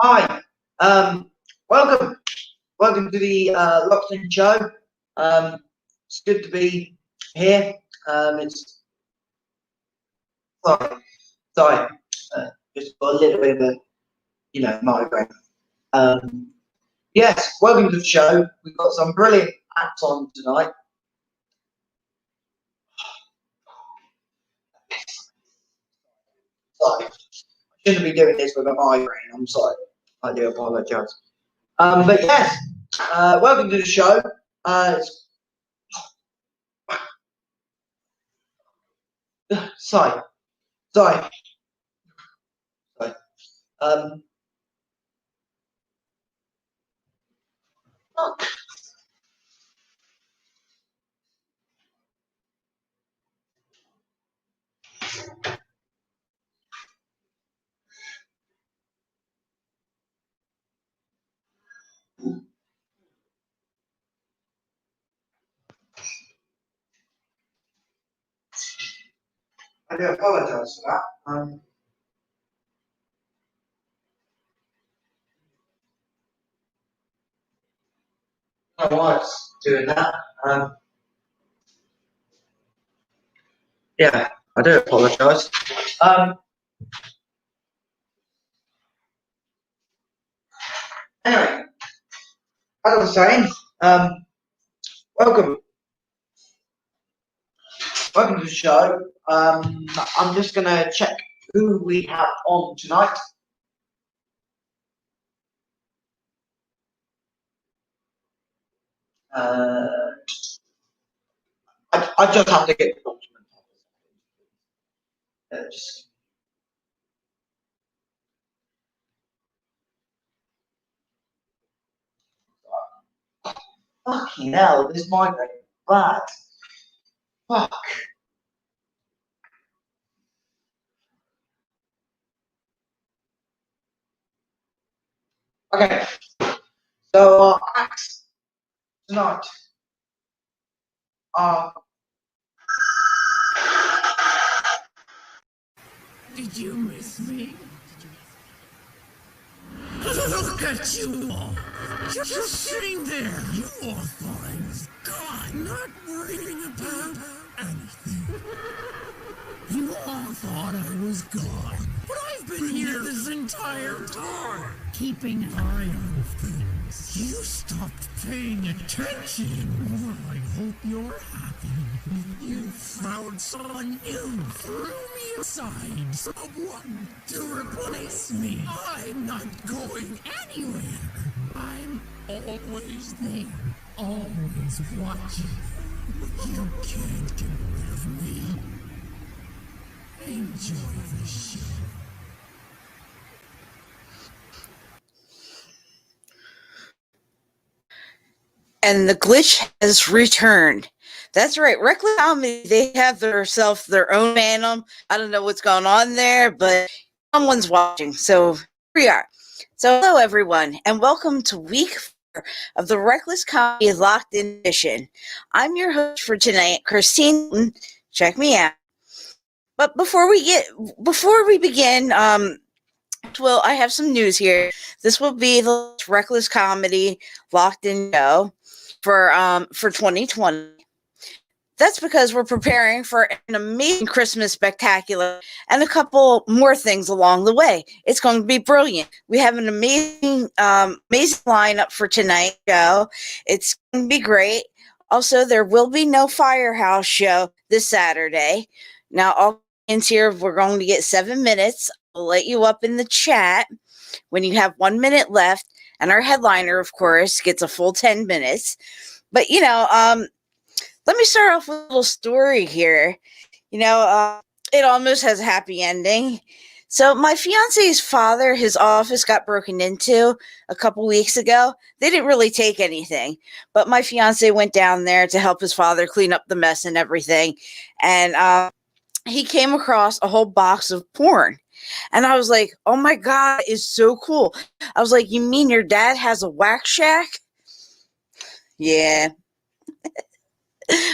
Hi, um, welcome, welcome to the Knowlton show. It's good to be here. It's sorry, sorry, just got a little bit of a, migraine. Um, yes, welcome to the show. We've got some brilliant acts on tonight. Sorry, I shouldn't be doing this with a migraine. I'm sorry. I do apologise. But yes, welcome to the show. Sorry, sorry, sorry. Um, I do apologise for that. My wife's doing that. Yeah, I do apologise. Anyway, as I was saying, welcome, welcome to the show. I'm just going to check who we have on tonight. I just have to get the document. Just fucking hell, this migraine bad. Fuck. Okay, so our acts tonight are. Did you miss me? Look at you all. Just sitting there. You all thought I was gone, not worrying about anything. You all thought I was gone, but I've been here this entire time, keeping an eye on things. You stopped paying attention. Well, I hope you're happy. You found someone new, threw me aside, someone to replace me. I'm not going anywhere. I'm always there, always watching. You can't get rid of me. Enjoy the show. And the glitch has returned. That's right. Reckless Comedy, they have themselves their own fandom. I don't know what's going on there, but someone's watching. So here we are. So hello, everyone, and welcome to week 4 of the Reckless Comedy Locked In edition. I'm your host for tonight, Kristine. Check me out. But before we begin, well, I have some news here. This will be the Reckless Comedy Locked In show for 2020. That's because we're preparing for an amazing Christmas spectacular and a couple more things along the way. It's going to be brilliant. We have an amazing lineup for tonight's show. It's going to be great. Also, there will be no Firehouse show this Saturday. Now, all in here, we're going to get 7 minutes. I'll let you up in the chat when you have 1 minute left. And our headliner, of course, gets a full 10 minutes. But, let me start off with a little story here. It almost has a happy ending. So my fiance's father, his office got broken into a couple weeks ago. They didn't really take anything, but my fiance went down there to help his father clean up the mess and everything. And he came across a whole box of porn. And I was like, oh my God, it's so cool. I was like, you mean your dad has a wax shack? Yeah.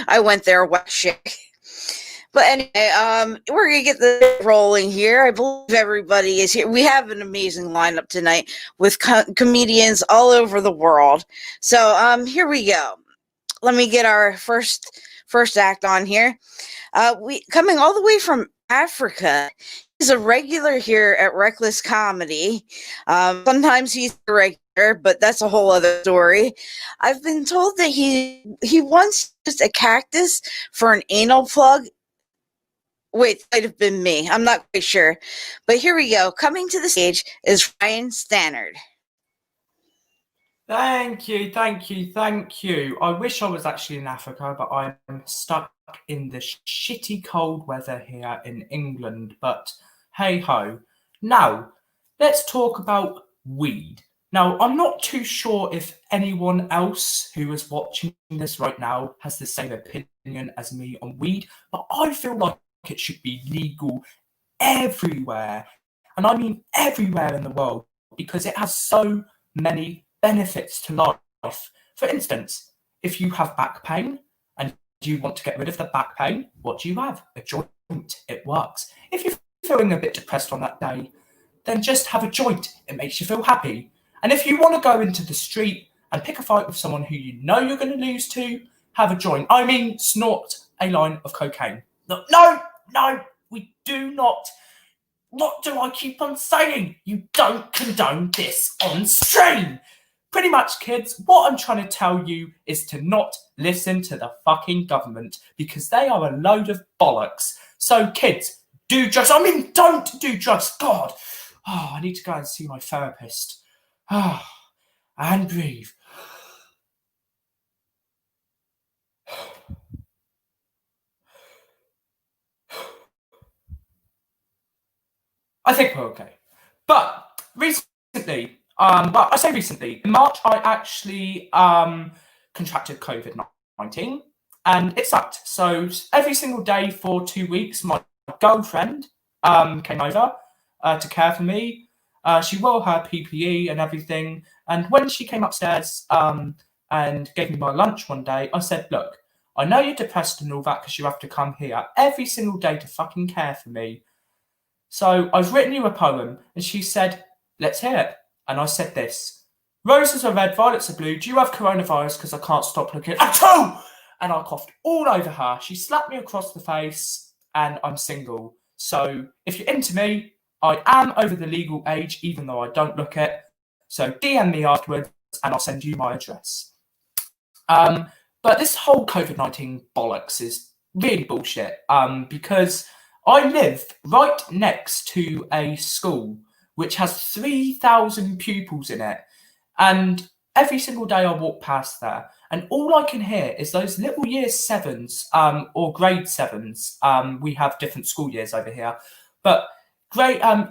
I went there, wax shack. But anyway, we're gonna get the rolling here. I believe everybody is here. We have an amazing lineup tonight with comedians all over the world. So here we go. Let me get our first act on here. We coming all the way from Africa. He's a regular here at Reckless Comedy. Sometimes he's a regular, but that's a whole other story. I've been told that he once used a cactus for an anal plug. Wait, it might have been me. I'm not quite sure. But here we go. Coming to the stage is Ryan Stannard. Thank you, thank you, thank you. I wish I was actually in Africa, but I'm stuck in the shitty cold weather here in England. But hey ho. Now, let's talk about weed. Now, I'm not too sure if anyone else who is watching this right now has the same opinion as me on weed, but I feel like it should be legal everywhere. And I mean everywhere in the world, because it has so many benefits to life. For instance, if you have back pain and you want to get rid of the back pain, what do you have? A joint. It works. If you're feeling a bit depressed on that day, then just have a joint. It makes you feel happy. And if you want to go into the street and pick a fight with someone who you know you're going to lose to, have a joint. I mean, snort a line of cocaine. No, we do not. What do I keep on saying? You don't condone this on stream. Pretty much, kids, what I'm trying to tell you is to not listen to the fucking government, because they are a load of bollocks. So, kids, do drugs. I mean, don't do drugs. God. Oh, I need to go and see my therapist. Ah, and breathe. I think we're okay. But recently, well, I say recently, in March, I actually contracted COVID-19, and it sucked. So every single day for 2 weeks, my girlfriend came over to care for me. She wore her PPE and everything. And when she came upstairs and gave me my lunch one day, I said, look, I know you're depressed and all that because you have to come here every single day to fucking care for me. So I've written you a poem. And she said, let's hear it. And I said this: roses are red, violets are blue. Do you have coronavirus? Because I can't stop looking at you. And I coughed all over her. She slapped me across the face, and I'm single. So if you're into me, I am over the legal age, even though I don't look it. So DM me afterwards, and I'll send you my address. But this whole COVID-19 bollocks is really bullshit, because I live right next to a school which has 3,000 pupils in it. And every single day I walk past there, and all I can hear is those little year sevens or grade sevens. We have different school years over here. But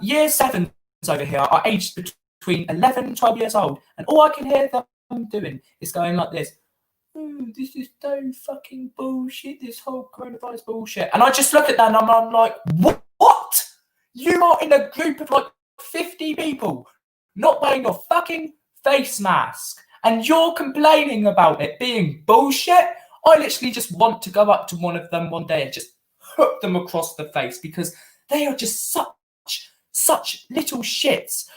year sevens over here are aged between 11 and 12 years old. And all I can hear them doing is going like this: oh, this is so fucking bullshit, this whole coronavirus bullshit. And I just look at that and I'm like, what? You are in a group of like 50 people not wearing your fucking face mask, and you're complaining about it being bullshit? I literally just want to go up to one of them one day and just hook them across the face, because they are just such little shits.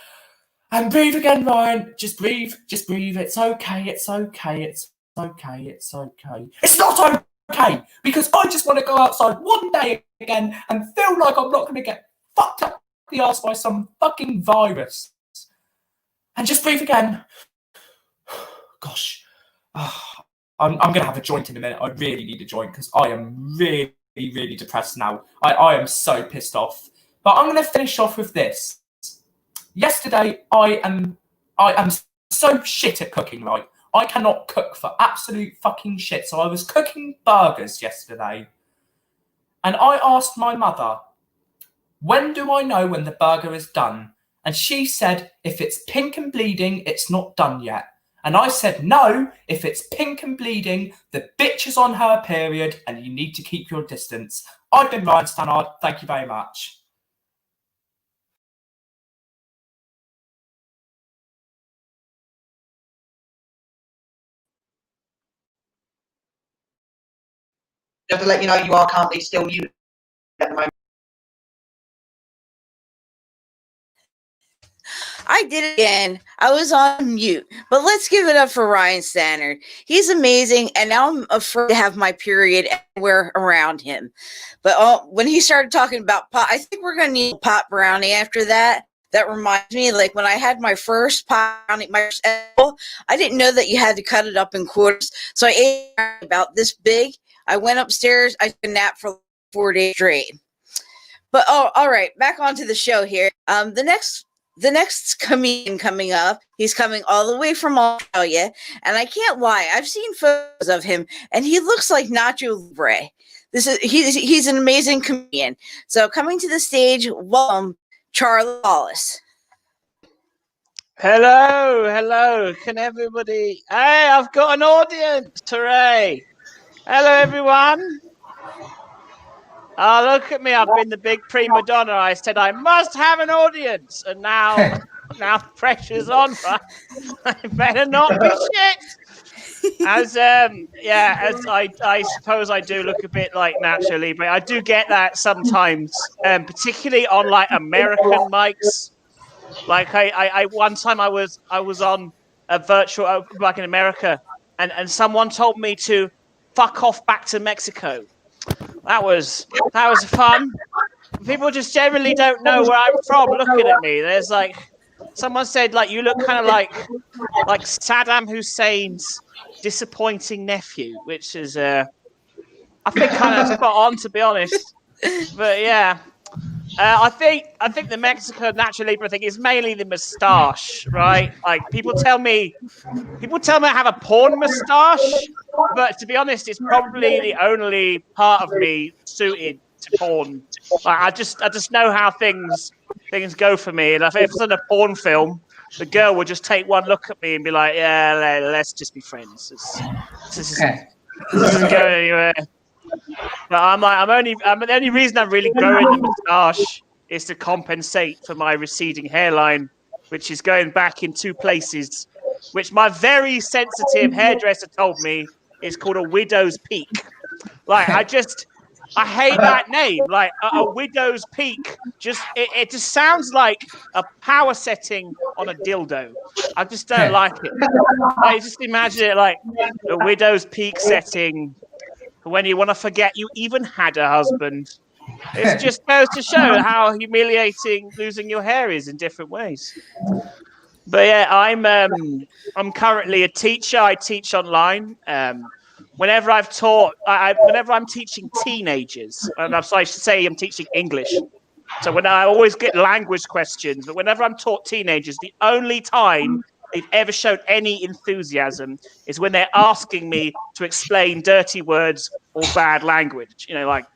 And breathe again, Ryan. Just breathe. It's okay. It's okay. It's okay. It's not okay, because I just want to go outside one day again and feel like I'm not going to get fucked up the arse by some fucking virus. And just breathe again. Gosh. I'm going to have a joint in a minute. I really need a joint because I am really depressed now. I am so pissed off. But I'm going to finish off with this. Yesterday, I am so shit at cooking, right? I cannot cook for absolute fucking shit. So I was cooking burgers yesterday. And I asked my mother, when do I know when the burger is done? And she said, if it's pink and bleeding, it's not done yet. And I said, no, if it's pink and bleeding, the bitch is on her period and you need to keep your distance. I've been Ryan Stannard. Thank you very much. Just to let you know, you are currently still at the moment? I did it again. I was on mute, but let's give it up for Ryan Stannard. He's amazing, and now I'm afraid to have my period anywhere around him. But when he started talking about pot, I think we're going to need a pot brownie after that. That reminds me, like when I had my first pot brownie, my first apple, I didn't know that you had to cut it up in quarters. So I ate about this big. I went upstairs. I took a nap for 4 days straight. But all right, back onto the show here. The next comedian coming up, he's coming all the way from Australia, and I can't lie, I've seen photos of him, and he looks like Nacho Libre. He's an amazing comedian. So coming to the stage, welcome Charlie Wallace. Hello. Can everybody? Hey, I've got an audience. Hooray! Hello, everyone. Oh, look at me. I've been the big prima donna. I said I must have an audience. And now pressure's on, right? I better not be shit. As I suppose I do look a bit like Nacho Libre. I do get that sometimes, particularly on like American mics. Like I one time I was on a virtual like in America, and someone told me to fuck off back to Mexico. That was fun. People just generally don't know where I'm from looking at me. There's like someone said like you look kind of like Saddam Hussein's disappointing nephew, which is I think kind of spot on, to be honest. But yeah. I think the Mexican Nacho Libre thing is mainly the moustache, right? Like people tell me I have a porn moustache, but to be honest, it's probably the only part of me suited to porn. Like, I just know how things go for me, and if it's in a porn film, the girl would just take one look at me and be like, "Yeah, let's just be friends. This isn't going anywhere." But the only reason I'm really growing the moustache is to compensate for my receding hairline, which is going back in 2 places, which my very sensitive hairdresser told me is called a widow's peak. Like I hate that name. Like a widow's peak. It just sounds like a power setting on a dildo. I just don't like it. I just imagine it like a widow's peak setting. When you want to forget you even had a husband. It just goes to show how humiliating losing your hair is in different ways. But yeah, I'm currently a teacher. I teach online. Whenever I'm teaching teenagers, and I should say I'm teaching English. So when I always get language questions, but whenever I'm taught teenagers, the only time they've ever shown any enthusiasm is when they're asking me to explain dirty words or bad language, like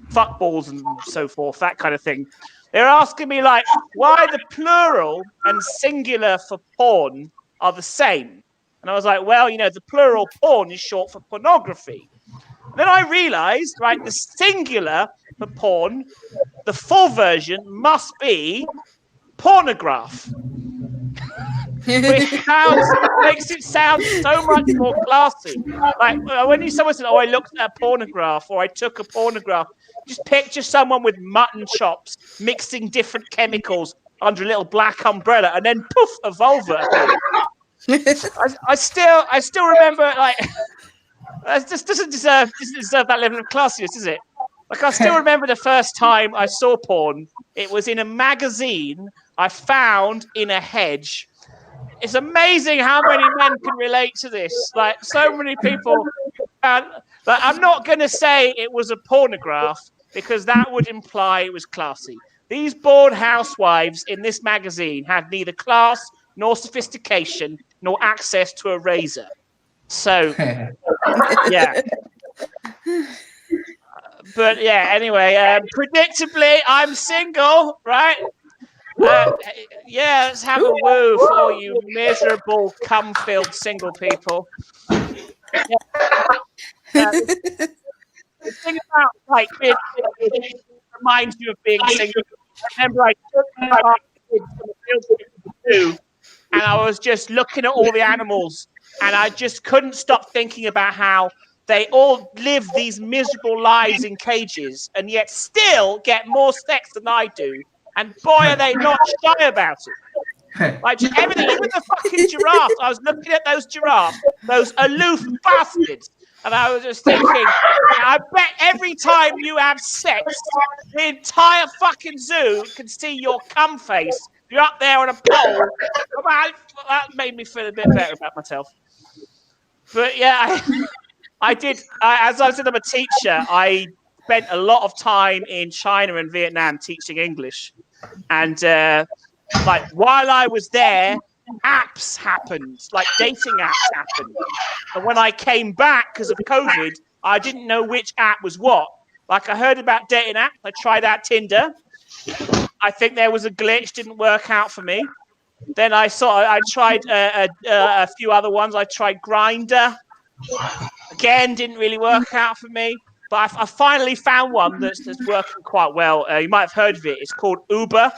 fuckballs and so forth, that kind of thing. They're asking me like why the plural and singular for porn are the same. And I was like, well, the plural porn is short for pornography. And then I realized, right, the singular for porn, the full version must be pornograph. Which makes it sound so much more classy. Like when someone said, "Oh, I looked at a pornograph," or "I took a pornograph," just picture someone with mutton chops mixing different chemicals under a little black umbrella, and then poof, a vulva. I still remember like this doesn't deserve that level of classiness, does it? Like I still remember the first time I saw porn. It was in a magazine I found in a hedge. It's amazing how many men can relate to this. Like so many people. But I'm not going to say it was a pornograph because that would imply it was classy. These bored housewives in this magazine had neither class nor sophistication nor access to a razor. So, yeah. But yeah, anyway, predictably, I'm single, right? Yeah, let's have a woo for you miserable, cum-filled single people. The thing about like it reminds you of being single. I remember I took my kids to the field and I was just looking at all the animals, and I just couldn't stop thinking about how they all live these miserable lives in cages and yet still get more sex than I do. And boy, are they not shy about it. Like everything, even the fucking giraffes. I was looking at those giraffes, those aloof bastards. And I was just thinking, I bet every time you have sex, the entire fucking zoo can see your cum face. You're up there on a pole. That made me feel a bit better about myself. But yeah, I did. As I said, I'm a teacher. I spent a lot of time in China and Vietnam teaching English. And like while I was there, apps happened, like dating apps happened. And when I came back because of COVID, I didn't know which app was what. Like I heard about dating apps. I tried out Tinder. I think there was a glitch, didn't work out for me. Then I tried a few other ones. I tried Grindr. Again, didn't really work out for me. But I finally found one that's working quite well. You might have heard of it. It's called Uber.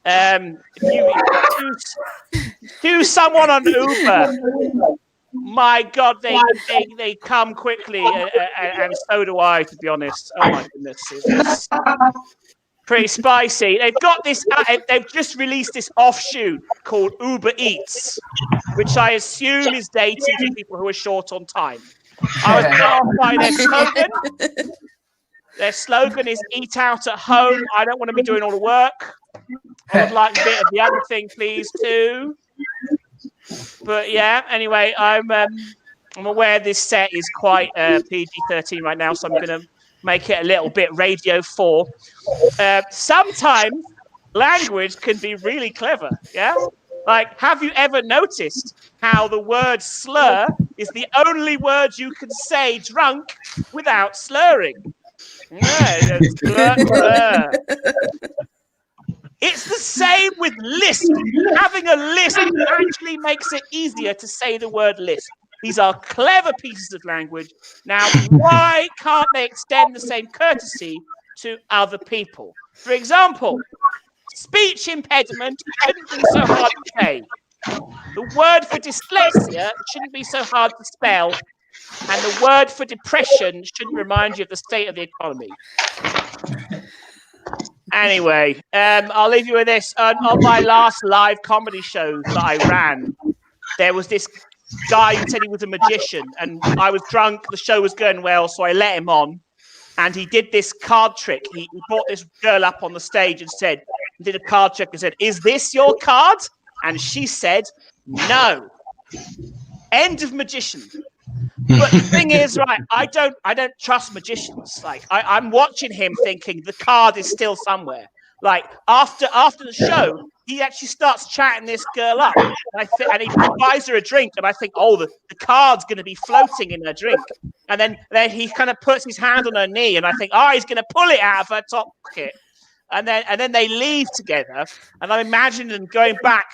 If you choose someone on Uber, my God, they come quickly, and so do I, to be honest. Oh my goodness, it's pretty spicy. They've got this. They've just released this offshoot called Uber Eats, which I assume is dating for people who are short on time. I was put off by their slogan. Their slogan is "Eat out at home." I don't want to be doing all the work. I would like a bit of the other thing, please, too. But yeah, anyway, I'm aware this set is quite PG-13 right now, so I'm going to make it a little bit Radio 4. Sometimes language can be really clever, yeah? Like, have you ever noticed how the word slur is the only word you can say drunk without slurring? Yeah, slur. It's the same with lisp. Having a lisp actually makes it easier to say the word lisp. These are clever pieces of language. Now, why can't they extend the same courtesy to other people? For example, speech impediment shouldn't be so hard to say. The word for dyslexia shouldn't be so hard to spell. And the word for depression shouldn't remind you of the state of the economy. Anyway, I'll leave you with this. On my last live comedy show that I ran, there was this guy who said he was a magician, and I was drunk. The show was going well, so I let him on. And he did this card trick. He brought this girl up on the stage and did a card trick and said, "Is this your card?" And she said, "No." End of magician. But the thing is, right, I don't trust magicians. Like I'm watching him thinking the card is still somewhere. Like after the show, he actually starts chatting this girl up, and he buys her a drink, and I think, oh, the card's going to be floating in her drink, and then he kind of puts his hand on her knee, and I think, oh, he's going to pull it out of her top pocket, and then they leave together, and I'm imagining them going back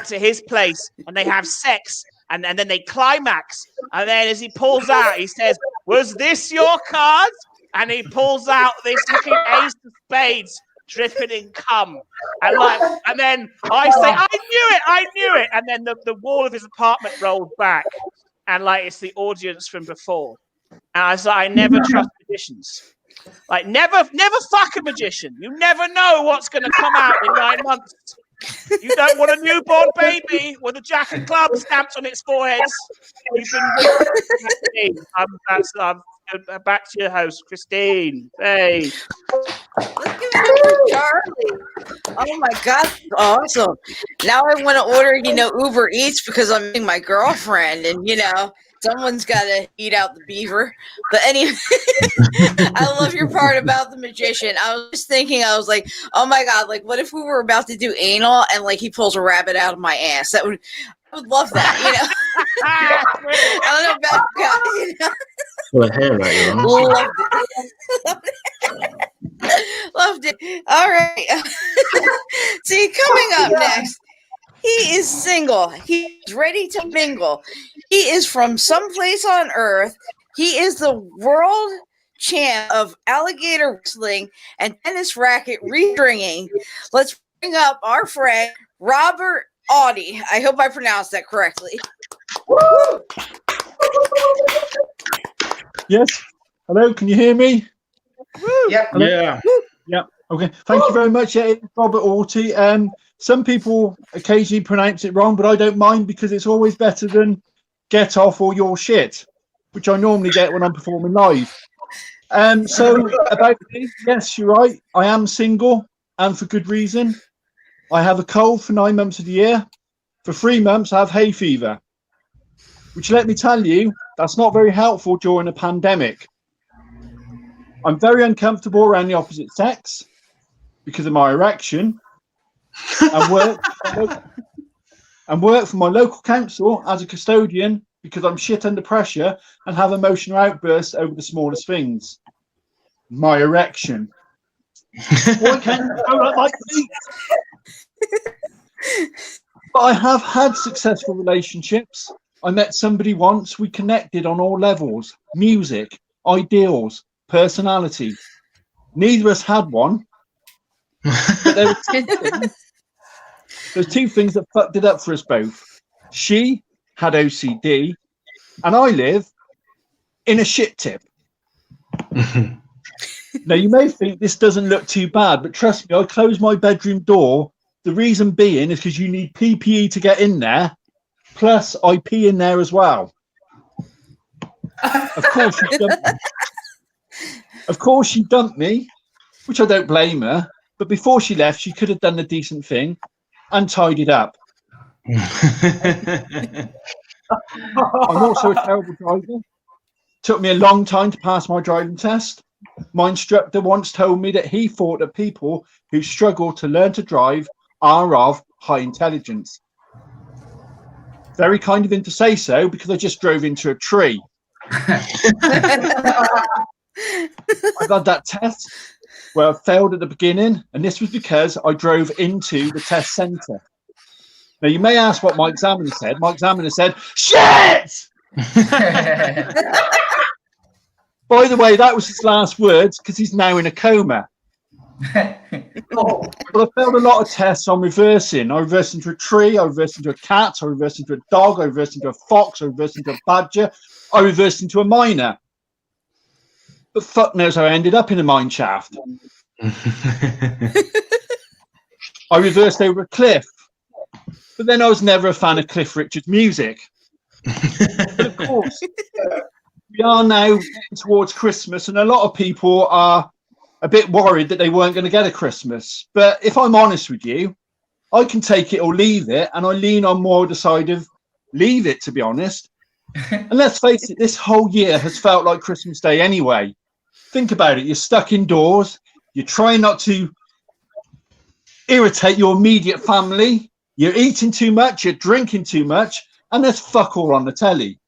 to his place, and they have sex. And then they climax. And then as he pulls out, he says, "Was this your card?" And he pulls out this fucking ace of spades dripping in cum. And then I say, I knew it. And then the wall of his apartment rolled back. And like it's the audience from before. And I was like, I never trust magicians. Like never fuck a magician. You never know what's gonna come out in 9 months. You don't want a newborn baby with a jack and club stamped on its forehead. You've been I'm back to your host, Kristine. Hey. Let's give it up for Charlie. Oh my God, awesome. Now I want to order, Uber Eats because I'm meeting my girlfriend, and someone's got to eat out the beaver. But anyway, I love your part about the magician. I was just thinking, I was like, oh my God, like what if we were about to do anal and like he pulls a rabbit out of my ass? I would love that, I don't know about you guys, Well, hair right, Loved it. Loved it. All right. See, coming up next, he is single. He's ready to mingle. He is from someplace on earth. He is the world champ of alligator wrestling and tennis racket restringing. Let's bring up our friend, Robert Audie. I hope I pronounced that correctly. Woo! Yes. Hello, can you hear me? Yep. Hello? Yeah. Yeah. Okay. Thank you very much. Yeah, it's Robert Orty. Some people occasionally pronounce it wrong, but I don't mind because it's always better than get off or your shit, which I normally get when I'm performing live. So about me, yes, you're right. I am single, and for good reason. I have a cold for 9 months of the year. For 3 months, I have hay fever, which, let me tell you, that's not very helpful during a pandemic. I'm very uncomfortable around the opposite sex because of my erection, and work for my local council as a custodian because I'm shit under pressure and have emotional outbursts over the smallest things. My erection. Why can't you go like me? But I have had successful relationships. I met somebody once. We connected on all levels: music, ideals, personality. Neither of us had one, but there were two things that fucked it up for us both. She had OCD, and I live in a shit tip. Now, you may think this doesn't look too bad, but trust me, I close my bedroom door. The reason being is because you need PPE to get in there, plus I pee in there as well. Of course, she dumped me, which I don't blame her, but before she left, she could have done the decent thing and tidied up. I'm also a terrible driver. Took me a long time to pass my driving test. My instructor once told me that he thought that people who struggle to learn to drive are of high intelligence. Very kind of him to say so, because I just drove into a tree. I've had that test where I failed at the beginning, and this was because I drove into the test centre. Now, you may ask what my examiner said. My examiner said, "Shit!" By the way, that was his last words, because he's now in a coma. Well, I failed a lot of tests on reversing. I reversed into a tree, I reversed into a cat, I reversed into a dog, I reversed into a fox, I reversed into a badger, I reversed into a miner. But fuck knows how I ended up in a mine shaft. I reversed over a cliff. But then I was never a fan of Cliff Richard's music. But of course, we are now towards Christmas, and a lot of people are a bit worried that they weren't going to get a Christmas. But if I'm honest with you, I can take it or leave it, and I lean on more the side of leave it, to be honest. And let's face it, this whole year has felt like Christmas Day anyway. Think about it. You're stuck indoors. You're trying not to irritate your immediate family. You're eating too much. You're drinking too much. And there's fuck all on the telly.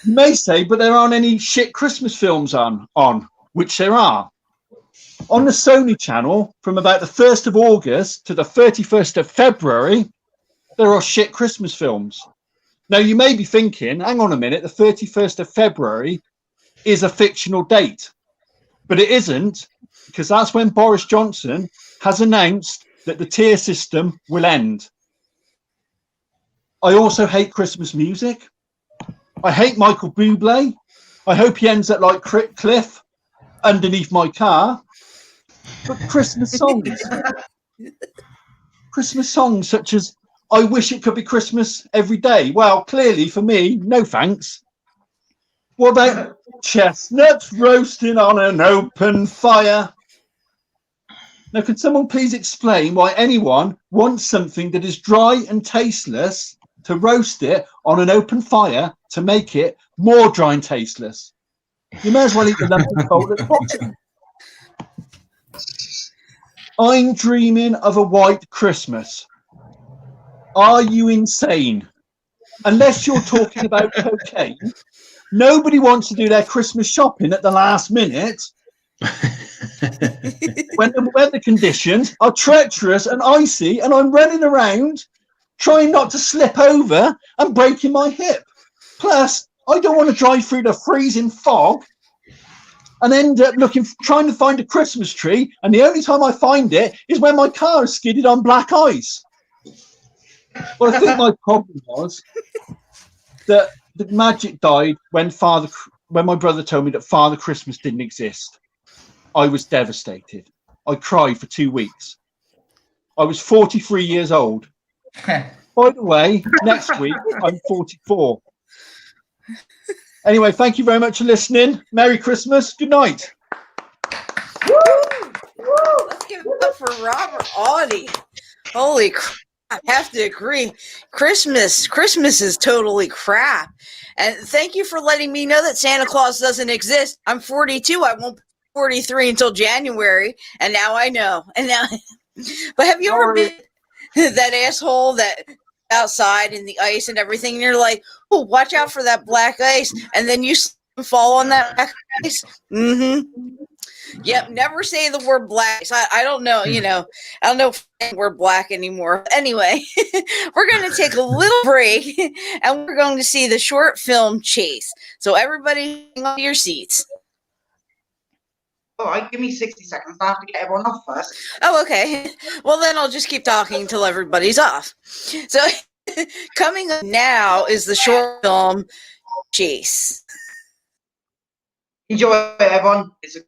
You may say, but there aren't any shit Christmas films on, which there are. On the Sony channel, from about the 1st of August to the 31st of February, there are shit Christmas films. Now, you may be thinking, hang on a minute, the 31st of February is a fictional date. But it isn't, because that's when Boris Johnson has announced that the tier system will end. I also hate Christmas music. I hate Michael Bublé. I hope he ends up like Cliff underneath my car. But Christmas songs. Christmas songs such as I Wish It Could Be Christmas Every Day. Well, clearly for me, no thanks. What about chestnuts roasting on an open fire? Now, could someone please explain why anyone wants something that is dry and tasteless to roast it on an open fire to make it more dry and tasteless? You may as well eat the lump of coal at the bottom. I'm dreaming of a white Christmas. Are you insane? Unless you're talking about cocaine, nobody wants to do their Christmas shopping at the last minute when the weather conditions are treacherous and icy, and I'm running around trying not to slip over and breaking my hip. Plus, I don't want to drive through the freezing fog and end up trying to find a Christmas tree, and the only time I find it is when my car is skidded on black ice. Well, I think my problem was that the magic died when my brother told me that Father Christmas didn't exist. I was devastated. I cried for 2 weeks. I was 43 years old. By the way, next week I'm 44. Anyway, thank you very much for listening. Merry Christmas. Good night. Let's give it up for Robert Audie. Holy crap. I have to agree. Christmas is totally crap. And thank you for letting me know that Santa Claus doesn't exist. I'm 42. I won't be 43 until January. And now I know. But have you ever been that asshole that outside in the ice and everything, and you're like, oh, watch out for that black ice, and then you fall on that black ice? Yep, never say the word black. I don't know, I don't know if we're black anymore. Anyway, we're going to take a little break, and we're going to see the short film Chase. So everybody hang on to your seats. All right, give me 60 seconds. I have to get everyone off first. Oh, okay. Well, then I'll just keep talking until everybody's off. So coming up now is the short film Chase. Enjoy it, everyone. It's a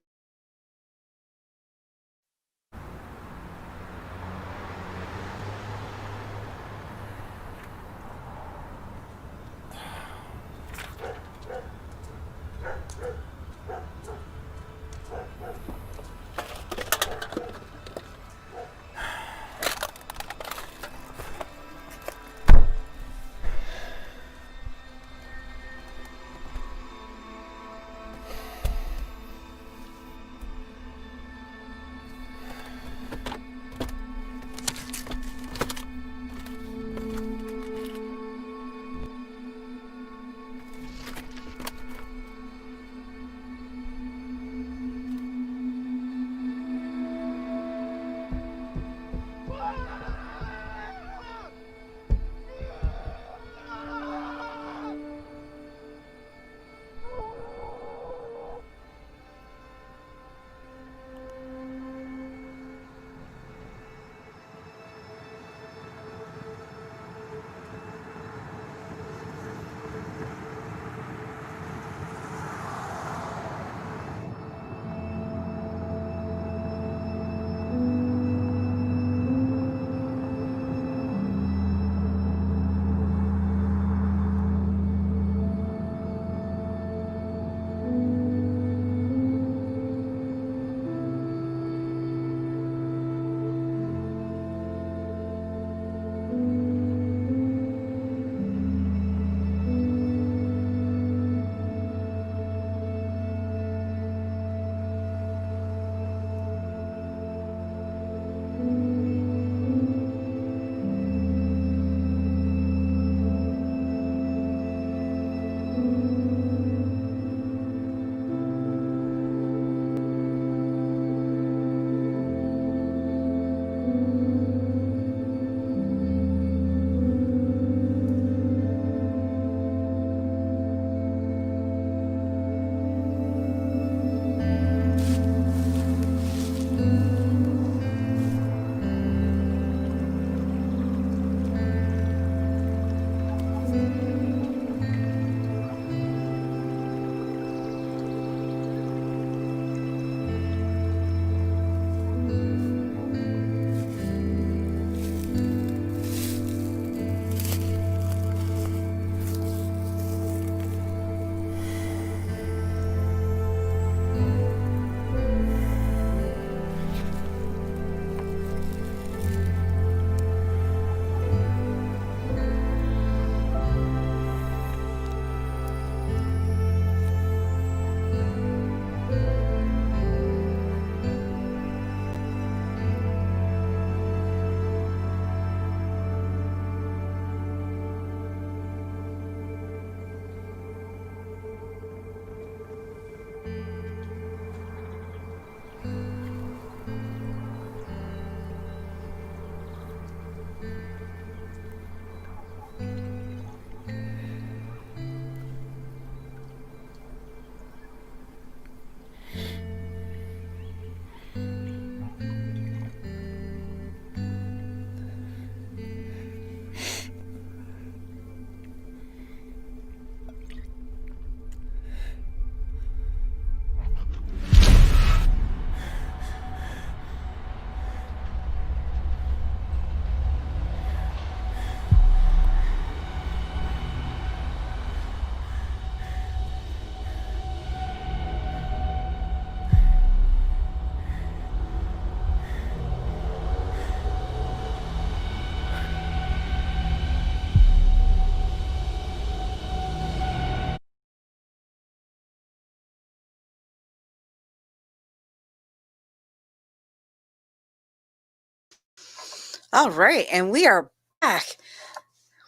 All right, and we are back.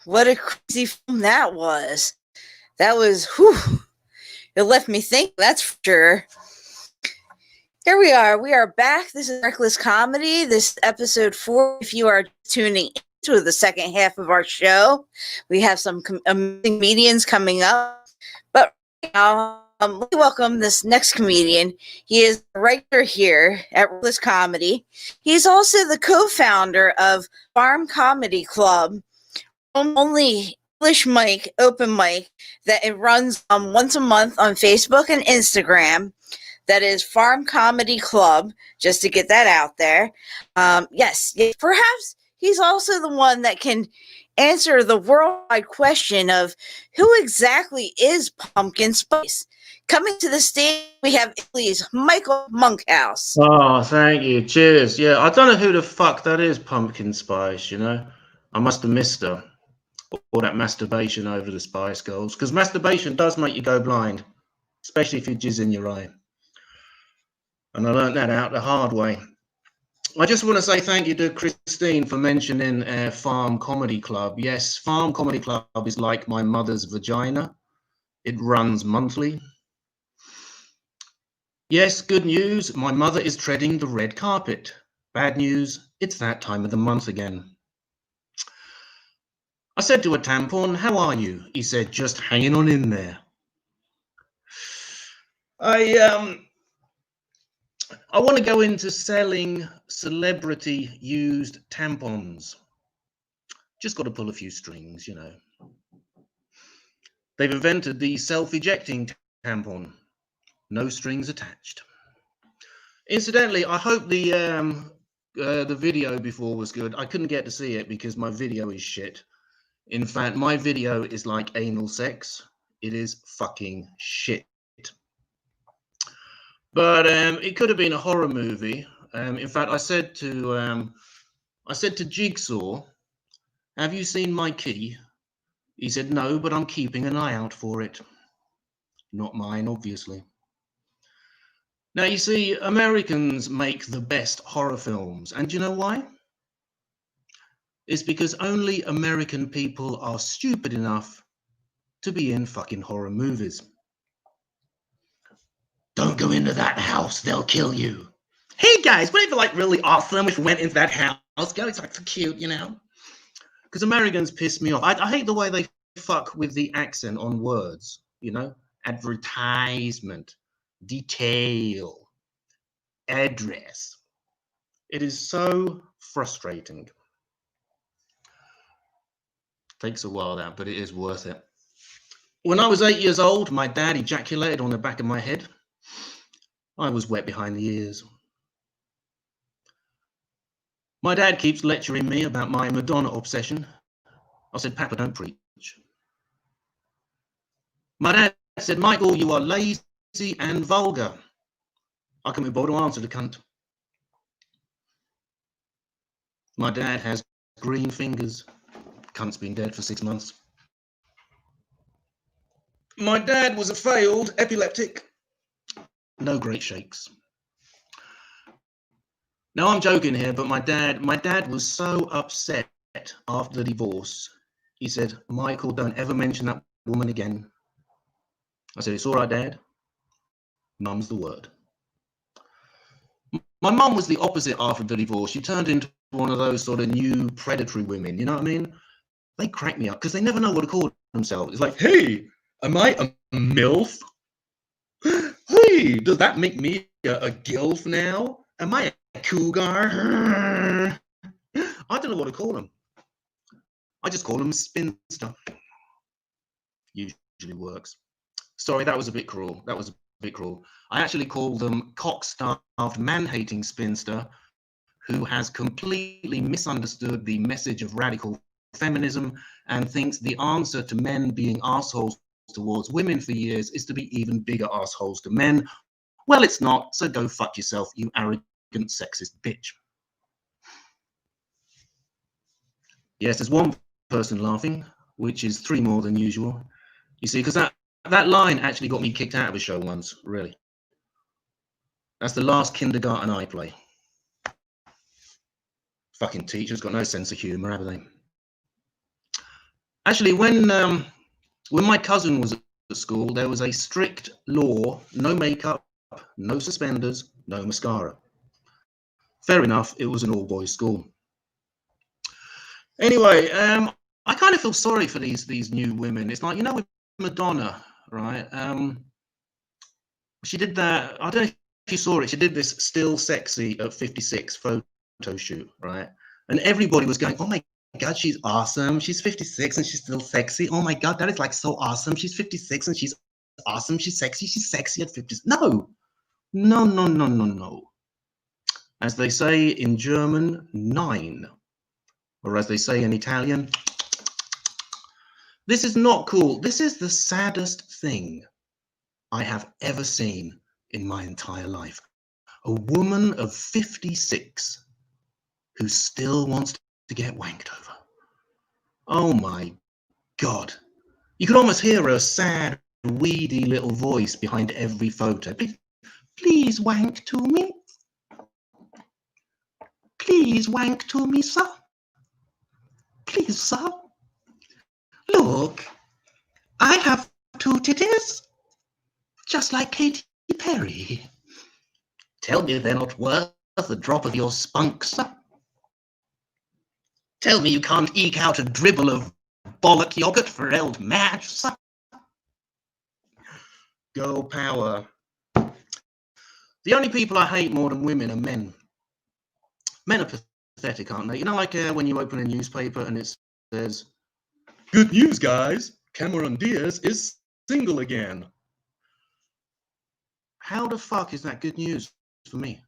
What a crazy film that was. That was, whew, it left me thinking, that's for sure. Here we are. We are back. This is Reckless Comedy. This is episode 4. If you are tuning into the second half of our show, we have some amazing comedians coming up. But right now, we welcome this next comedian. He is a writer here at Reckless Comedy. He's also the co-founder of Farm Comedy Club, only English mic, open mic, that it runs once a month on Facebook and Instagram. That is Farm Comedy Club, just to get that out there. Yes, perhaps he's also the one that can answer the worldwide question of who exactly is pumpkin spice. Coming to the stage, we have Italy's Michael Monkhouse. Oh, thank you. Cheers. Yeah, I don't know who the fuck that is, pumpkin spice, you know? I must have missed her. Or that masturbation over the Spice Girls. Because masturbation does make you go blind, especially if you jizz in your eye. And I learned that out the hard way. I just want to say thank you to Kristine for mentioning Farm Comedy Club. Yes, Farm Comedy Club is like my mother's vagina. It runs monthly. Yes, good news. My mother is treading the red carpet. Bad news. It's that time of the month again. I said to a tampon, "How are you?" He said, "Just hanging on in there." I want to go into selling celebrity used tampons. Just got to pull a few strings, you know. They've invented the self-ejecting tampon. No strings attached. Incidentally, I hope the video before was good. I couldn't get to see it because my video is shit. In fact, my video is like anal sex. It is fucking shit. But it could have been a horror movie. In fact, I said to Jigsaw, "Have you seen my kitty?" He said, "No, but I'm keeping an eye out for it." Not mine, obviously. Now, you see, Americans make the best horror films. And do you know why? It's because only American people are stupid enough to be in fucking horror movies. "Don't go into that house, they'll kill you." Hey guys, wouldn't it be like really awesome if we went into that house? It's like so cute, you know? Because Americans piss me off. I hate the way they fuck with the accent on words, you know? Advertisement, detail, address. It is so frustrating. Takes a while that, but it is worth it. When I was 8 years old, my dad ejaculated on the back of my head. I was wet behind the ears. My dad keeps lecturing me about my Madonna obsession. I said, "Papa, don't preach." My dad said, "Michael, you are lazy and vulgar." I couldn't be bothered to answer the cunt. My dad has green fingers. Cunt's been dead for 6 months. My dad was a failed epileptic. No great shakes. Now, I'm joking here, but my dad was so upset after the divorce. He said, "Michael, don't ever mention that woman again." I said, "It's all right, Dad. Mum's the word." My mum was the opposite after the divorce. She turned into one of those sort of new predatory women, you know what I mean? They crack me up because they never know what to call themselves. It's like, "Hey, am I a MILF? Hey, does that make me a GILF now? Am I a cougar?" I don't know what to call them. I just call them spinster. Usually works. Sorry, that was a bit cruel. I actually call them cock-starved, man-hating spinster who has completely misunderstood the message of radical feminism and thinks the answer to men being assholes towards women for years is to be even bigger assholes to men. Well, it's not, so go fuck yourself, you arrogant, sexist bitch. Yes, there's one person laughing, which is 3 more than usual. You see, because that line actually got me kicked out of a show once, really. That's the last kindergarten I play. Fucking teachers got no sense of humour, have they? Actually, when my cousin was at school, there was a strict law: no makeup, no suspenders, no mascara. Fair enough, it was an all-boys school. Anyway, I kind of feel sorry for these new women. It's like, you know, with Madonna, right? She did that. I don't know if you saw it. She did this Still Sexy at 56 photo shoot, right? And everybody was going, "Oh my God, she's awesome. She's 56 and she's still sexy. Oh my God, that is like so awesome. She's 56 and she's awesome. She's sexy. She's sexy at 50." No, no, no, no, no, no. As they say in German, nein. Or as they say in Italian, this is not cool. This is the saddest thing I have ever seen in my entire life. A woman of 56 who still wants to get wanked over. Oh my God. You could almost hear her sad, weedy little voice behind every photo. Please wank to me. Please wank to me, sir. Please, sir. Look, I have 2 titties, just like Katy Perry. Tell me they're not worth the drop of your spunk, sir. Tell me you can't eke out a dribble of bollock yogurt for old Madge, sir. Girl power. The only people I hate more than women are men. Men are pathetic, aren't they? You know, like when you open a newspaper and it says, "Good news, guys, Cameron Diaz is single again." How the fuck is that good news for me?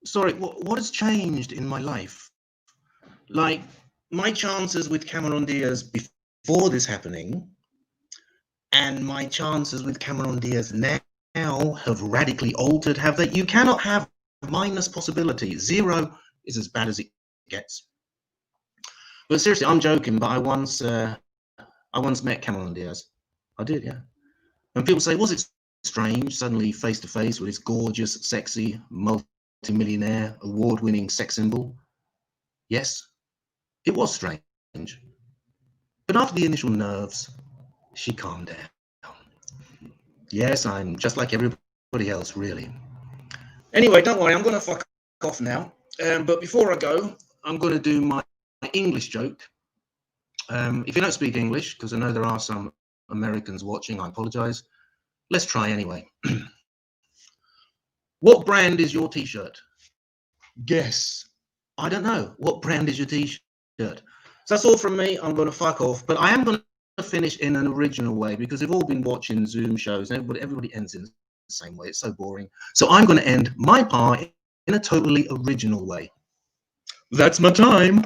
Sorry, what has changed in my life? Like, my chances with Cameron Diaz before this happening and my chances with Cameron Diaz now have radically altered, have they? You cannot have minus possibility. 0 is as bad as it gets. But seriously, I'm joking, but I once met Cameron Diaz. I did, yeah. And people say, was it strange suddenly face to face with this gorgeous, sexy, multi-millionaire, award-winning sex symbol? Yes, it was strange. But after the initial nerves, she calmed down. Yes, I'm just like everybody else, really. Anyway, don't worry, I'm going to fuck off now. But before I go, I'm going to do my English joke. If you don't speak English, because I know there are some Americans watching, I apologize. Let's try anyway. What brand is your t-shirt? Guess. I don't know. What brand is your t-shirt? So that's all from me. I'm going to fuck off. But I am going to finish in an original way because they've all been watching Zoom shows and everybody ends in the same way. It's so boring. So I'm going to end my part in a totally original way. That's my time.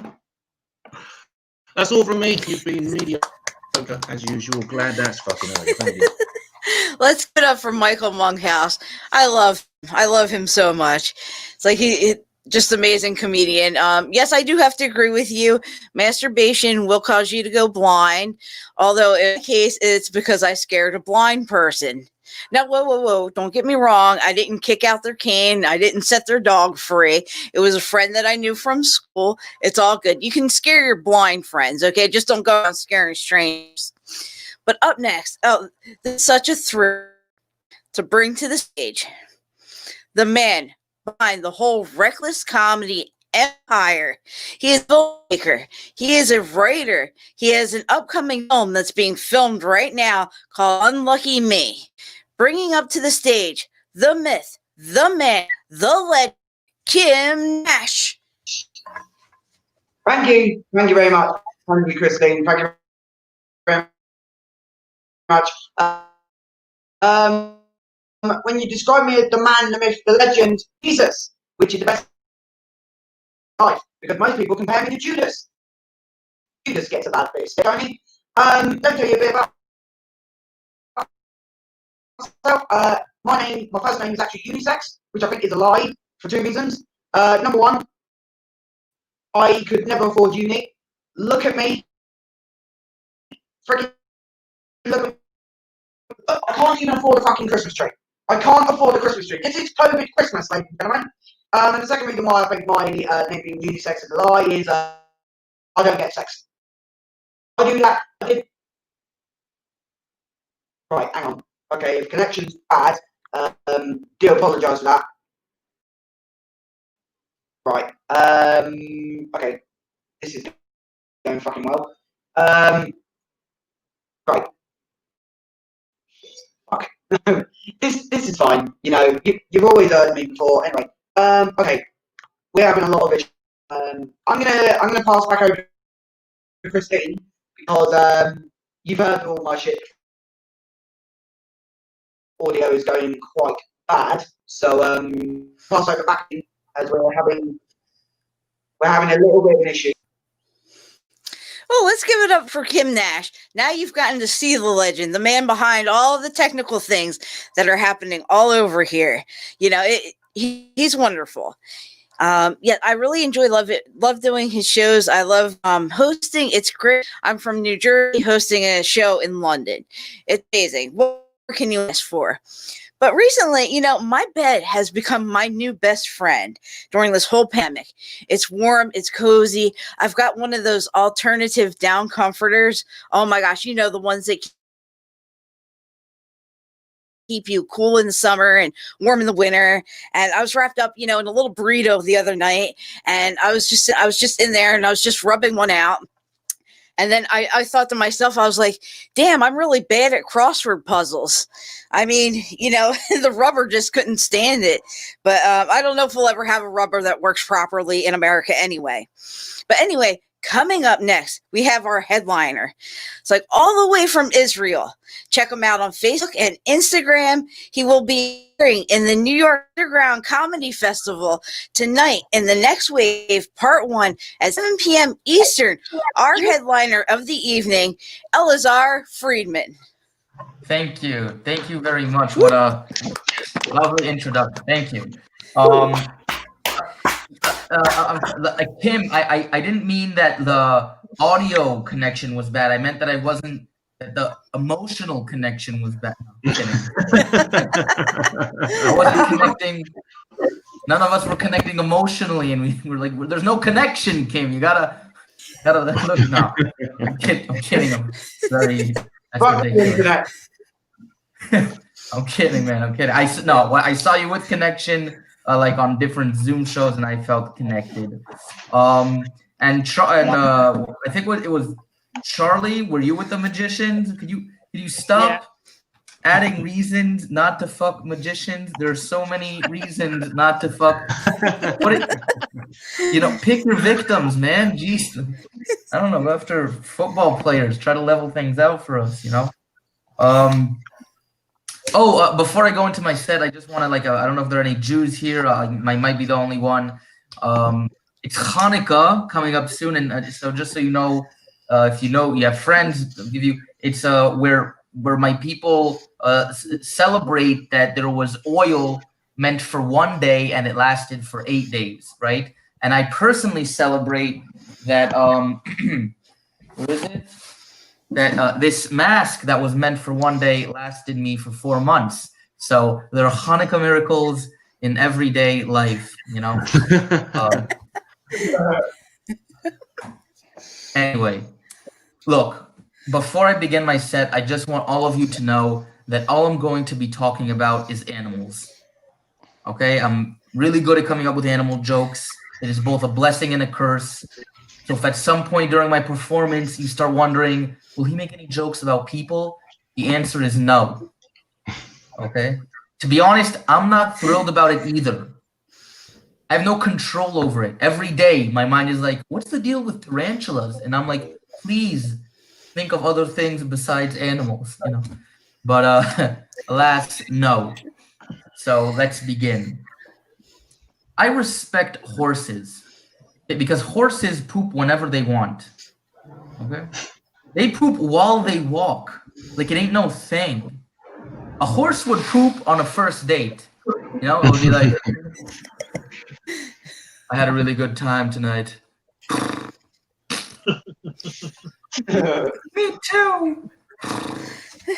That's all from me. You've been mediocre as usual. Glad that's fucking over. Thank you. Let's give it up for Michael Monkhouse. I love him so much. It's like he just amazing comedian. Yes, I do have to agree with you. Masturbation will cause you to go blind. Although in my case, it's because I scared a blind person. Now, whoa. Don't get me wrong. I didn't kick out their cane. I didn't set their dog free. It was a friend that I knew from school. It's all good. You can scare your blind friends, okay? Just don't go around scaring strangers. But up next, there's such a thrill to bring to the stage. The man behind the whole reckless comedy empire. He is a filmmaker. He is a writer. He has an upcoming film that's being filmed right now called Unlucky Me. Bringing up to the stage, the myth, the man, the legend, Kim Nash. Thank you very much. Thank you, Kristine. Thank you very much. When you describe me as the man, the myth, the legend, Jesus, which is the best life, because most people compare me to Judas. Judas gets a bad bit, don't he? Let me tell you a bit about myself. My first name is actually unisex, which I think is a lie for 2 reasons. Number 1, I could never afford uni. Look at me. Freaking look at me. I can't even afford a fucking Christmas tree. I can't afford a Christmas tree. This is COVID Christmas, ladies and gentlemen. And the second reason why I think my name being unisex is a lie is I don't get sex. I do that. I did. Right, hang on. Okay, if connection's bad, do apologise for that. Right. Okay. This is going fucking well. Right. Fuck. this is fine. You know, you've always heard me before. Anyway. Okay. We're having a lot of issues. I'm gonna pass back over to Kristine because you've heard all my shit. Audio is going quite bad, so pass over back in as we're having a little bit of an issue. Oh, let's give it up for Kim Nash. Now you've gotten to see the legend, the man behind all the technical things that are happening all over here. You know, he's wonderful. Yeah, I really love doing his shows. I love hosting. It's great. I'm from New Jersey, hosting a show in London. It's amazing. What can you ask for? But recently, you know, my bed has become my new best friend during this whole pandemic. It's warm, it's cozy. I've got one of those alternative down comforters. Oh my gosh, you know, the ones that keep you cool in the summer and warm in the winter. And I was wrapped up, you know, in a little burrito the other night, and I was just in there and I was just rubbing one out. And then I thought to myself, I was like, damn, I'm really bad at crossword puzzles. I mean, you know, the rubber just couldn't stand it. But I don't know if we'll ever have a rubber that works properly in America anyway. But anyway, coming up next, we have our headliner. It's like all the way from Israel. Check him out on Facebook and Instagram. He will be appearing in the New York Underground Comedy Festival tonight in the Next Wave Part 1 at 7 p.m. Eastern. Our headliner of the evening, Elazar Friedman. Thank you. Thank you very much. What a lovely introduction. Thank you. Kim, I didn't mean that the audio connection was bad. I meant that the emotional connection was bad. No, I'm kidding. I wasn't connecting. None of us were connecting emotionally, and we were like, "There's no connection, Kim. You gotta look." No, I'm kidding. I'm sorry. That's ridiculous. I'm kidding, man. I'm kidding. I saw you with connection. Like on different Zoom shows, and I felt connected. I think it was Charlie. Were you with the magicians? Could you stop adding reasons not to fuck magicians? There's so many reasons not to fuck. Pick your victims, man. Jeez, I don't know. Go after football players. Try to level things out for us. Before I go into my set, I just want to I don't know if there are any Jews here. I might be the only one. It's Hanukkah coming up soon, and so just so you know, if you have friends, I'll give you. It's where my people celebrate that there was oil meant for one day and it lasted for 8 days, right? And I personally celebrate that. What is it? That this mask that was meant for one day lasted me for 4 months. So there are Hanukkah miracles in everyday life, Anyway, look, before I begin my set, I just want all of you to know that all I'm going to be talking about is animals. Okay? I'm really good at coming up with animal jokes. It is both a blessing and a curse. So if at some point during my performance you start wondering, will he make any jokes about people? The answer is no. Okay? To be honest, I'm not thrilled about it either. I have no control over it. Every day my mind is like, what's the deal with tarantulas? And I'm like, please think of other things besides animals, But alas, no. So let's begin. I respect horses. Because horses poop whenever they want. Okay? They poop while they walk. Like it ain't no thing. A horse would poop on a first date. It would be like, I had a really good time tonight. Me too. Yeah.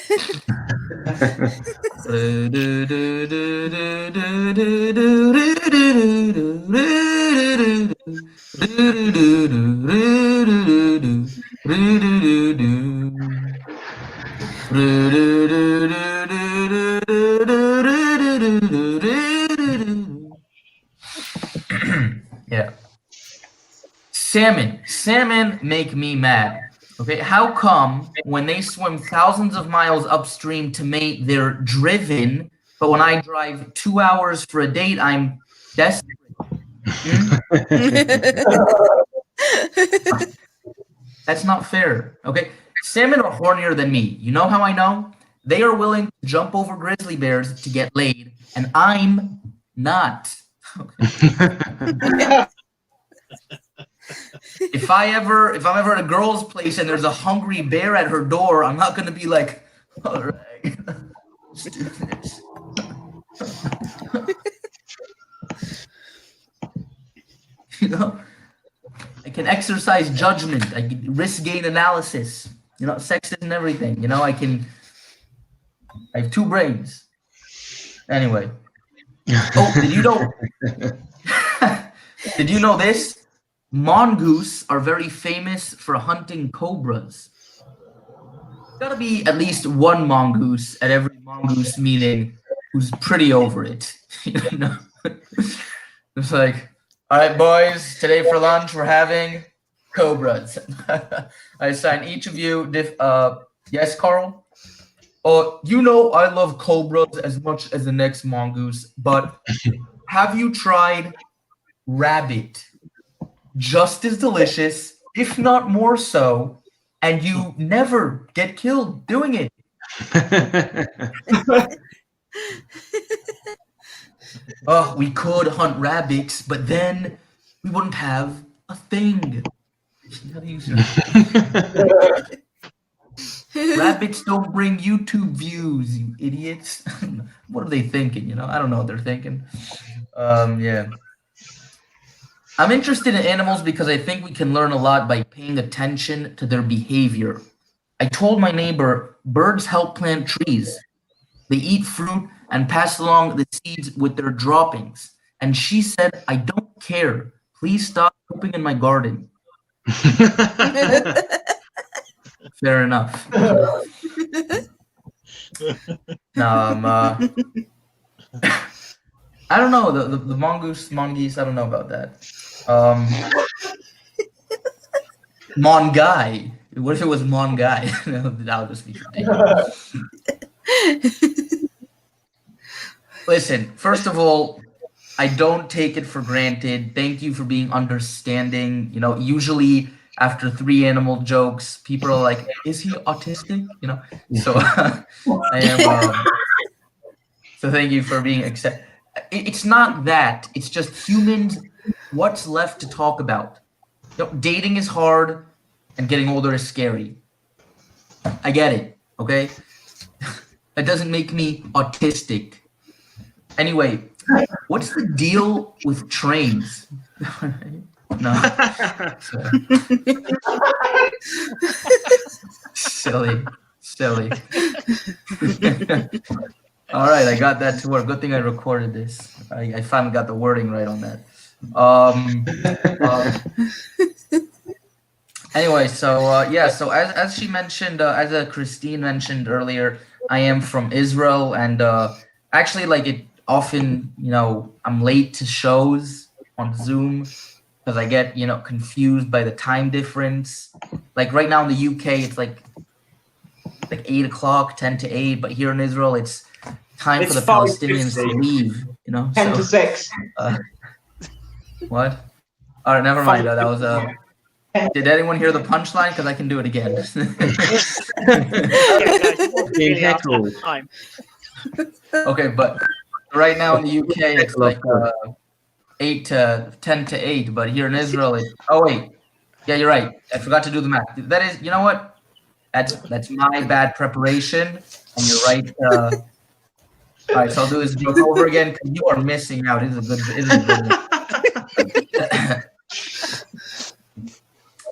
Salmon make me mad. Okay, how come when they swim thousands of miles upstream to mate, they're driven, but when I drive 2 hours for a date, I'm desperate? That's not fair. Okay, salmon are hornier than me. You know how I know? They are willing to jump over grizzly bears to get laid, and I'm not. Okay. If I'm ever at a girl's place and there's a hungry bear at her door, I'm not gonna be like, all right, let's do this. You know, I can exercise judgment. I can risk-gain analysis. You know, sex isn't everything. You know, I have 2 brains. Anyway. Oh, did you know this? Mongoose are very famous for hunting cobras. Gotta be at least one mongoose at every mongoose meeting who's pretty over it. You know? It's like, all right, boys, today for lunch we're having cobras. I assign each of you, yes, Carl? You know I love cobras as much as the next mongoose, but have you tried rabbit? Just as delicious, if not more so, and you never get killed doing it. Oh, we could hunt rabbits, but then we wouldn't have a thing. Rabbits don't bring YouTube views, you idiots. What are they thinking? You know, I don't know what they're thinking. Yeah. I'm interested in animals because I think we can learn a lot by paying attention to their behavior. I told my neighbor, birds help plant trees. They eat fruit and pass along the seeds with their droppings. And she said, I don't care. Please stop pooping in my garden. Fair enough. No, I don't know. The mongoose, I don't know about that. Mongai. What if it was Mongai? That would just be ridiculous. Listen, first of all, I don't take it for granted. Thank you for being understanding. You know, usually after 3 animal jokes, people are like, is he autistic? You know, so I am. So thank you for being accepted. It's not that. It's just humans. What's left to talk about? You know, dating is hard, and getting older is scary. I get it. Okay, that doesn't make me autistic. Anyway, what's the deal with trains? No. Silly. All right, I got that to work. Good thing I recorded this. I finally got the wording right on that. Anyway, so yeah, so as she mentioned, as Kristine mentioned earlier, I am from Israel, and actually, like, it often, you know, I'm late to shows on Zoom because I get, you know, confused by the time difference. Like right now in the UK, it's like 8 o'clock, 10 to 8, but here in Israel, it's time for the Palestinians to leave. You know, 10 to 6. What? All right, never mind. That was Did anyone hear the punchline? Because I can do it again. Okay, but right now in the UK it's like 10 to 8, but here in Israel it's yeah, you're right. I forgot to do the math. That is, you know what? That's my bad preparation, and you're right. All right, so I'll do this joke over again because you are missing out. It is a good one.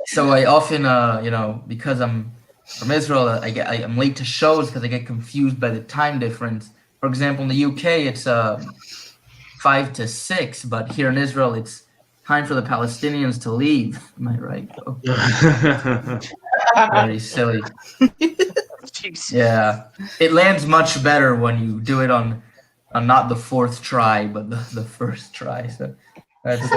So I often, you know, because I'm from Israel, I'm late to shows because I get confused by the time difference. For example, in the UK, it's 5 to 6, but here in Israel, it's time for the Palestinians to leave. Am I right? Very silly. Jeez. Yeah, it lands much better when you do it on not the 4th try, but the 1st try. So that's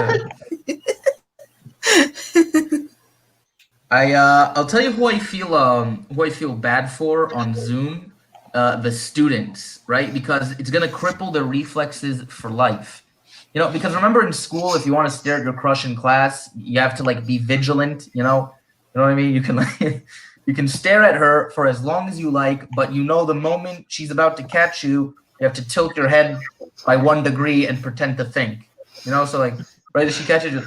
I'll tell you who I feel bad for on Zoom, the students, right? Because it's gonna cripple their reflexes for life. You know, because remember in school, if you want to stare at your crush in class, you have to like be vigilant. You know what I mean? You can like you can stare at her for as long as you like, but you know the moment she's about to catch you, you have to tilt your head by 1 degree and pretend to think. You know, so like right as she catches you.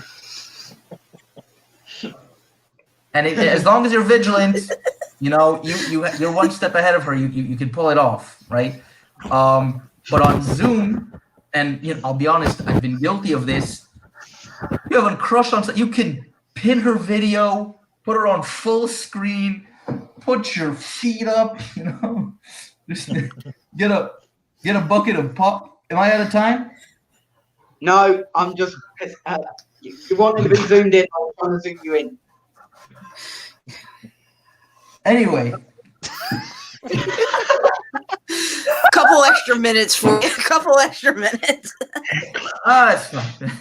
And as long as you're vigilant, you know, you're 1 step ahead of her. You can pull it off, right? But on Zoom, and you know, I'll be honest, I've been guilty of this. You have a crush on, you can pin her video, put her on full screen, put your feet up, you know, just get a bucket of pop. Am I out of time? No, I'm just. You want to be zoomed in? I'm trying to zoom you in. Anyway. Couple extra minutes for you. A couple extra minutes. It's fine.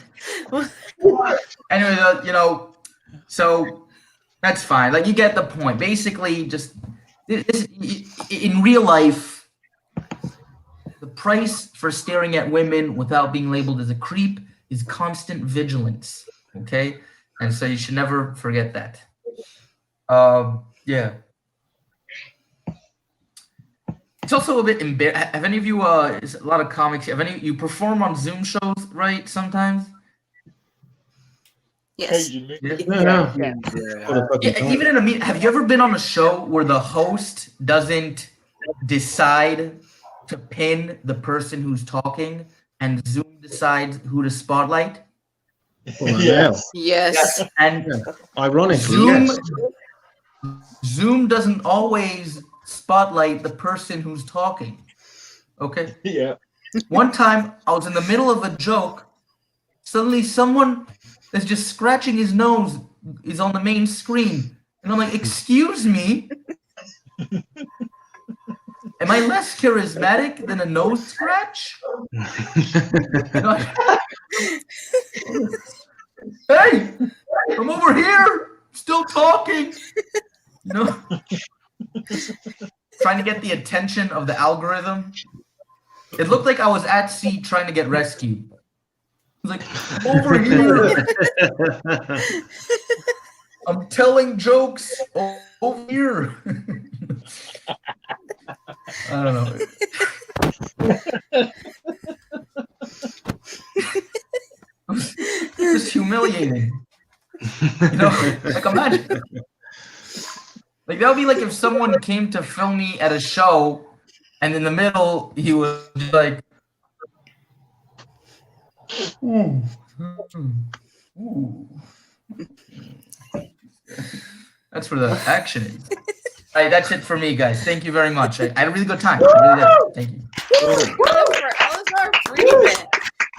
Anyway, you know, so that's fine. Like, you get the point. Basically, just in real life, the price for staring at women without being labeled as a creep is constant vigilance. Okay, and so you should never forget that. Yeah. It's also a bit embarrassing. Have any of you, it's a lot of comics, have any, you perform on Zoom shows, right, sometimes? Yes. Yeah, even in a meeting, have you ever been on a show where the host doesn't decide to pin the person who's talking and Zoom decides who to spotlight? Yes. And ironically, Zoom doesn't always spotlight the person who's talking. Okay? Yeah. One time I was in the middle of a joke, suddenly someone that's just scratching his nose is on the main screen. And I'm like, excuse me? Am I less charismatic than a nose scratch? Hey, I'm over here, still talking. You know? Trying to get the attention of the algorithm. It looked like I was at sea trying to get rescued. I was like, over here. I'm telling jokes over here. I don't know. It was humiliating. You know, like imagine. Like that would be like if someone came to film me at a show and in the middle he was like, ooh, ooh. That's where the action is. All right, that's it for me, guys. Thank you very much. I had a really good time. I really did. Thank you. Those are breathing.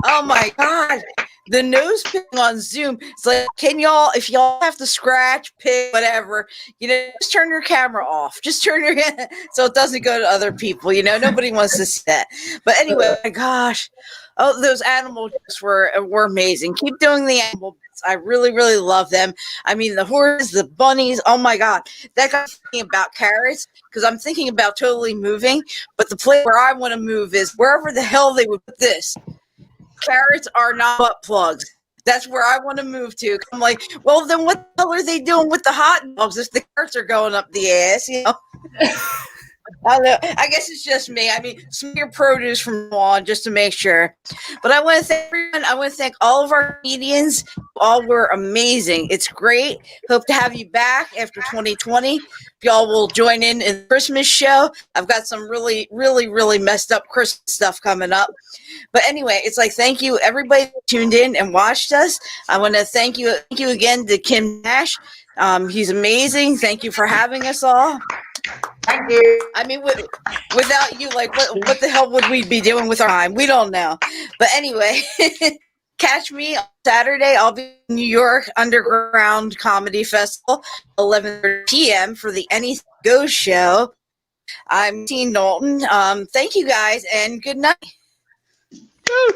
Oh my God. The nose picking on Zoom. It's like, can y'all, if y'all have to scratch, pick, whatever, you know, just turn your camera off. Just turn your so it doesn't go to other people. You know, nobody wants to see that. But anyway, my gosh, oh, those animal jokes were amazing. Keep doing the animal bits. I really, really love them. I mean, the horses, the bunnies. Oh my God, that got me thinking about carrots because I'm thinking about totally moving. But the place where I want to move is wherever the hell they would put this. Carrots are not butt plugs. That's where I want to move to. I'm like, well, then what the hell are they doing with the hot dogs if the carrots are going up the ass? You know, I don't know. I guess it's just me. I mean, some your produce from now on just to make sure. But I want to thank everyone. I want to thank all of our comedians. All were amazing. It's great. Hope to have you back after 2020. Y'all will join in the Christmas show. I've got some really, really, really messed up Christmas stuff coming up. But anyway, it's like, thank you, everybody who tuned in and watched us. I want to thank you again to Kim Nash. He's amazing. Thank you for having us all. Thank you. I mean, without you, like, what the hell would we be doing with our time? We don't know. But anyway, catch me on Saturday. I'll be in New York Underground Comedy Festival, 11:30 p.m. for the Anything Goes show. I'm Knowlton. Thank you guys, and good night.